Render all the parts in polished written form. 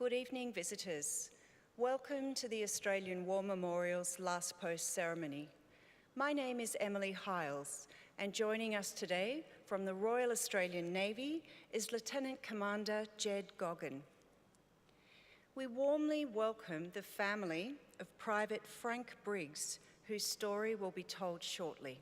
Good evening, visitors. Welcome to the Australian War Memorial's Last Post ceremony. My name is Emily Hiles, and joining us today from the Royal Australian Navy is Lieutenant Commander Jed Goggin. We warmly welcome the family of Private Frank Briggs, whose story will be told shortly.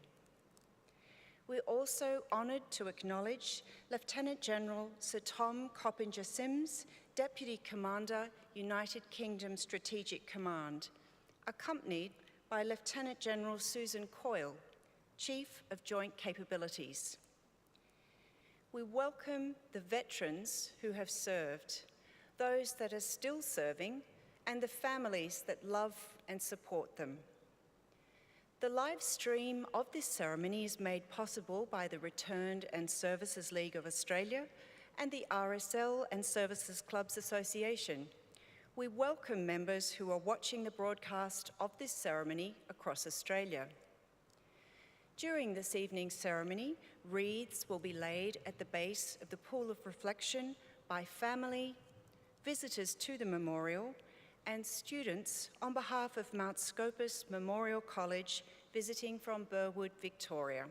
We're also honoured to acknowledge Lieutenant General Sir Tom Coppinger-Sims, Deputy Commander, United Kingdom Strategic Command, accompanied by Lieutenant General Susan Coyle, Chief of Joint Capabilities. We welcome the veterans who have served, those that are still serving, and the families that love and support them. The live stream of this ceremony is made possible by the Returned and Services League of Australia and the RSL and Services Clubs Association. We welcome members who are watching the broadcast of this ceremony across Australia. During this evening's ceremony, wreaths will be laid at the base of the Pool of Reflection by family, visitors to the memorial, and students on behalf of Mount Scopus Memorial College visiting from Burwood, Victoria.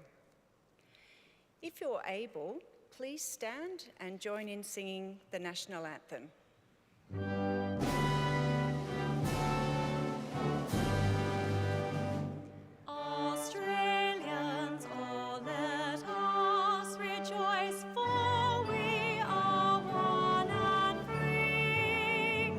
If you're able, please stand and join in singing the National Anthem. Australians, oh, let us rejoice, for we are one and free.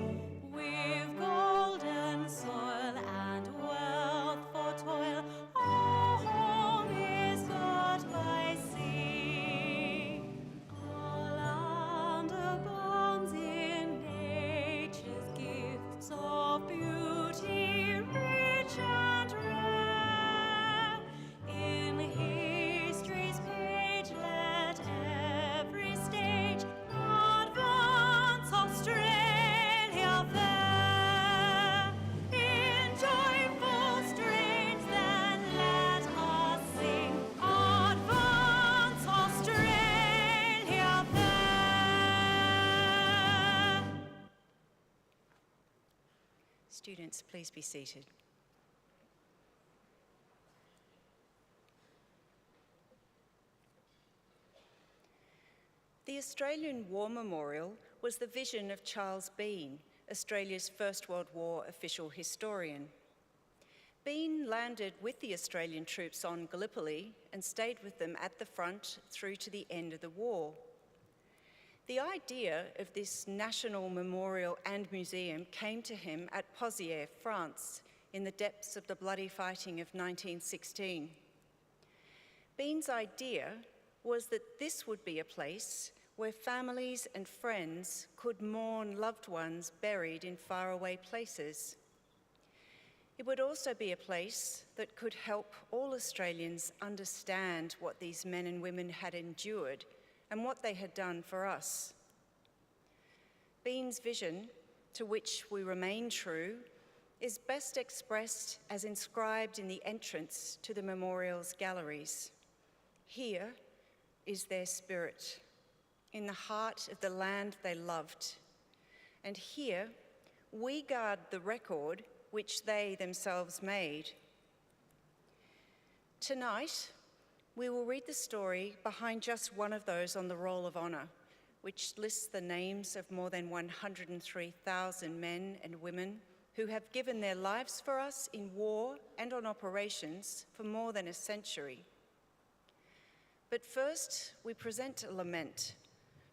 We've golden soil and wealth for toil, our home is not by sea. Our land abounds in nature's gifts of beauty, rich and rare. In history's page let every stage advance Australia fair. In joyful strains then let us sing, advance Australia fair. Students, please be seated. The Australian War Memorial was the vision of Charles Bean, Australia's First World War official historian. Bean landed with the Australian troops on Gallipoli and stayed with them at the front through to the end of the war. The idea of this national memorial and museum came to him at Pozières, France, in the depths of the bloody fighting of 1916. Bean's idea was that this would be a place where families and friends could mourn loved ones buried in faraway places. It would also be a place that could help all Australians understand what these men and women had endured and what they had done for us. Bean's vision, to which we remain true, is best expressed as inscribed in the entrance to the memorial's galleries. Here is their spirit, in the heart of the land they loved. And here we guard the record which they themselves made. Tonight, we will read the story behind just one of those on the Roll of Honour, which lists the names of more than 103,000 men and women who have given their lives for us in war and on operations for more than a century. But first, we present a lament,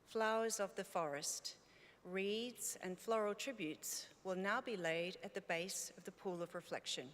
Flowers of the Forest. Wreaths and floral tributes will now be laid at the base of the Pool of Reflection.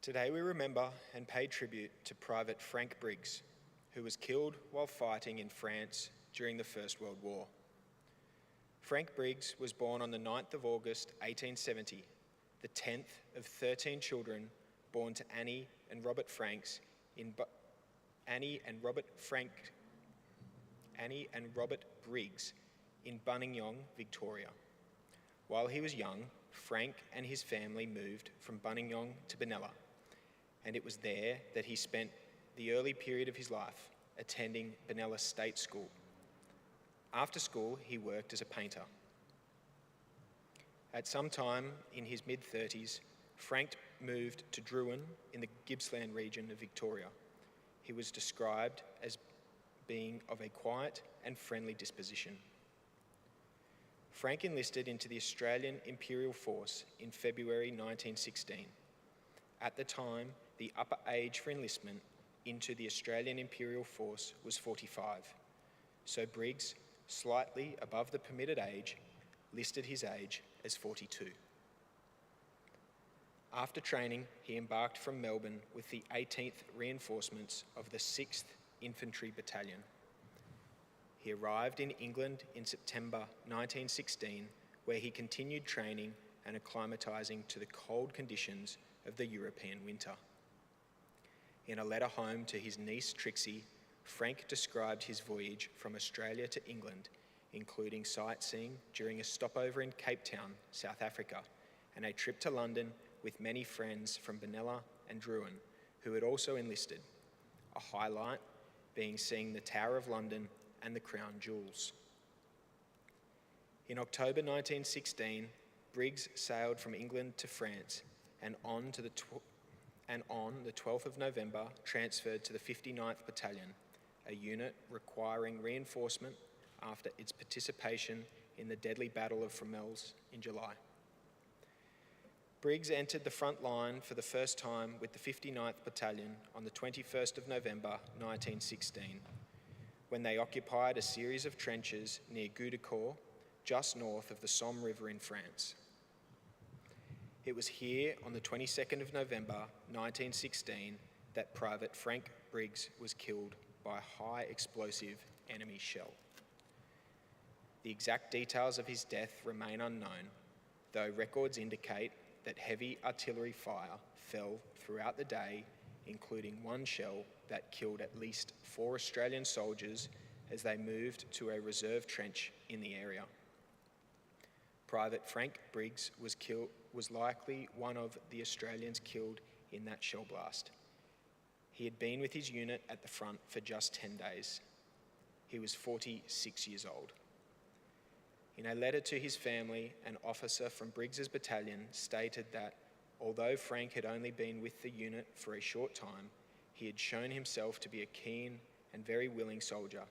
Today we remember and pay tribute to Private Frank Briggs, who was killed while fighting in France during the First World War. Frank Briggs was born on the 9th of August 1870, the 10th of 13 children born to Annie and Robert Briggs in Buninyong, Victoria. While he was young, Frank and his family moved from Buninyong to Benalla, and it was there that he spent the early period of his life, attending Benalla State School. After school, he worked as a painter. At some time in his mid-30s, Frank moved to Druin in the Gippsland region of Victoria. He was described as being of a quiet and friendly disposition. Frank enlisted into the Australian Imperial Force in February 1916. At the time, the upper age for enlistment into the Australian Imperial Force was 45, so Briggs, slightly above the permitted age, listed his age as 42. After training, he embarked from Melbourne with the 18th Reinforcements of the 6th Infantry Battalion. He arrived in England in September 1916, where he continued training and acclimatising to the cold conditions of the European winter. In a letter home to his niece Trixie, Frank described his voyage from Australia to England, including sightseeing during a stopover in Cape Town, South Africa, and a trip to London with many friends from Benalla and Druin, who had also enlisted, a highlight being seeing the Tower of London and the Crown Jewels. In October 1916, Briggs sailed from England to France and on the 12th of November transferred to the 59th Battalion, a unit requiring reinforcement after its participation in the deadly Battle of Fromelles in July. Briggs entered the front line for the first time with the 59th Battalion on the 21st of November 1916, when they occupied a series of trenches near Goudecourt, just north of the Somme River in France. It was here on the 22nd of November 1916 that Private Frank Briggs was killed by a high explosive enemy shell. The exact details of his death remain unknown, though records indicate that heavy artillery fire fell throughout the day, including one shell that killed at least 4 Australian soldiers as they moved to a reserve trench in the area. Private Frank Briggs was likely one of the Australians killed in that shell blast. He had been with his unit at the front for just 10 days. He was 46 years old. In a letter to his family, an officer from Briggs's battalion stated that although Frank had only been with the unit for a short time, he had shown himself to be a keen and very willing soldier,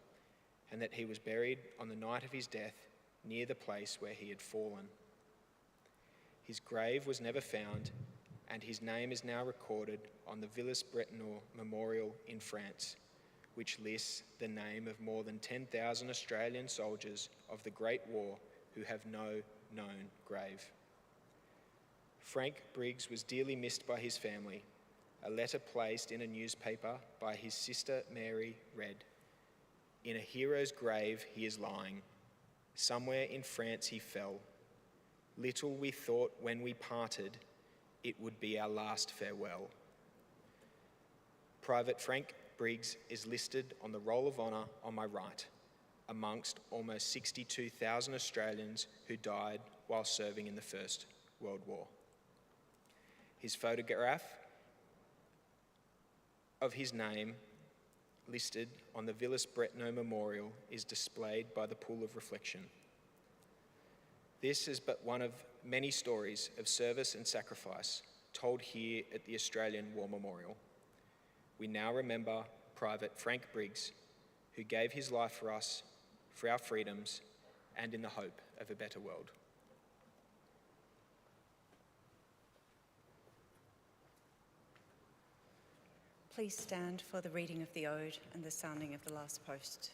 and that he was buried on the night of his death near the place where he had fallen. His grave was never found, and his name is now recorded on the Villers-Bretonneux Memorial in France, which lists the name of more than 10,000 Australian soldiers of the Great War who have no known grave. Frank Briggs was dearly missed by his family. A letter placed in a newspaper by his sister Mary read, "In a hero's grave he is lying. Somewhere in France he fell. Little we thought when we parted, it would be our last farewell." Private Frank Briggs is listed on the Roll of Honour on my right, amongst almost 62,000 Australians who died while serving in the First World War. His photograph of his name listed on the Villers-Bretonneux Memorial is displayed by the Pool of Reflection. This is but one of many stories of service and sacrifice told here at the Australian War Memorial. We now remember Private Frank Briggs, who gave his life for us, for our freedoms, and in the hope of a better world. Please stand for the reading of the Ode and the sounding of the last post.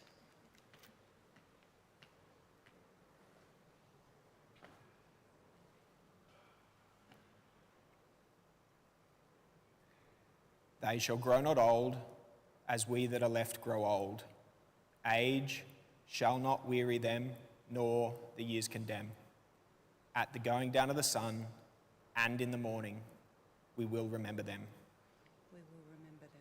They shall grow not old, as we that are left grow old. Age shall not weary them, nor the years condemn. At the going down of the sun and in the morning, we will remember them. We will remember them.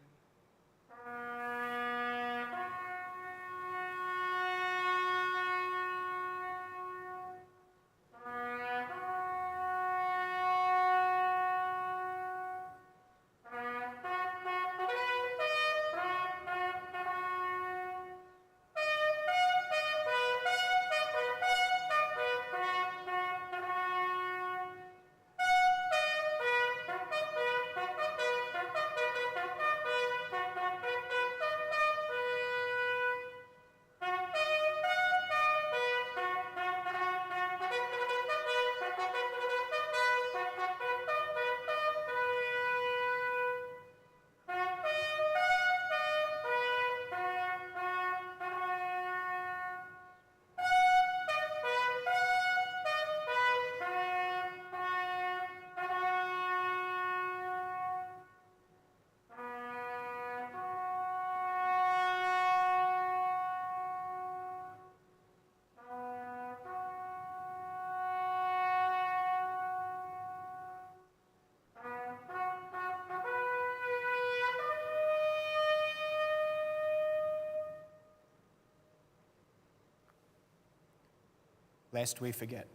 Lest we forget.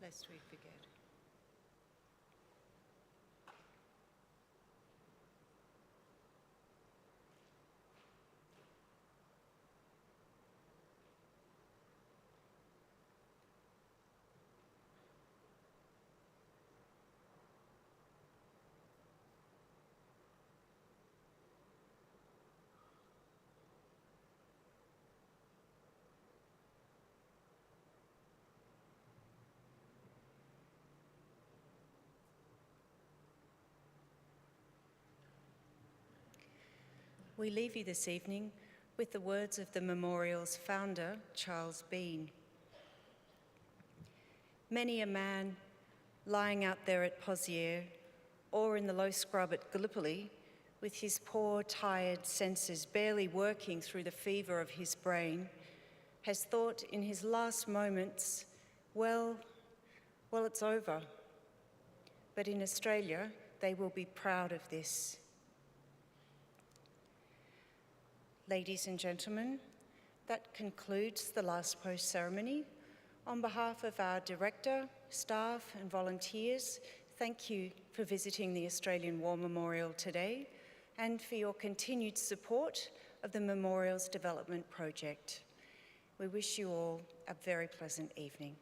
Lest we forget. We leave you this evening with the words of the memorial's founder, Charles Bean. Many a man lying out there at Pozières or in the low scrub at Gallipoli, with his poor, tired senses barely working through the fever of his brain, has thought in his last moments, well, it's over. But in Australia, they will be proud of this. Ladies and gentlemen, that concludes the last post ceremony. On behalf of our director, staff and volunteers, thank you for visiting the Australian War Memorial today and for your continued support of the Memorial's development project. We wish you all a very pleasant evening.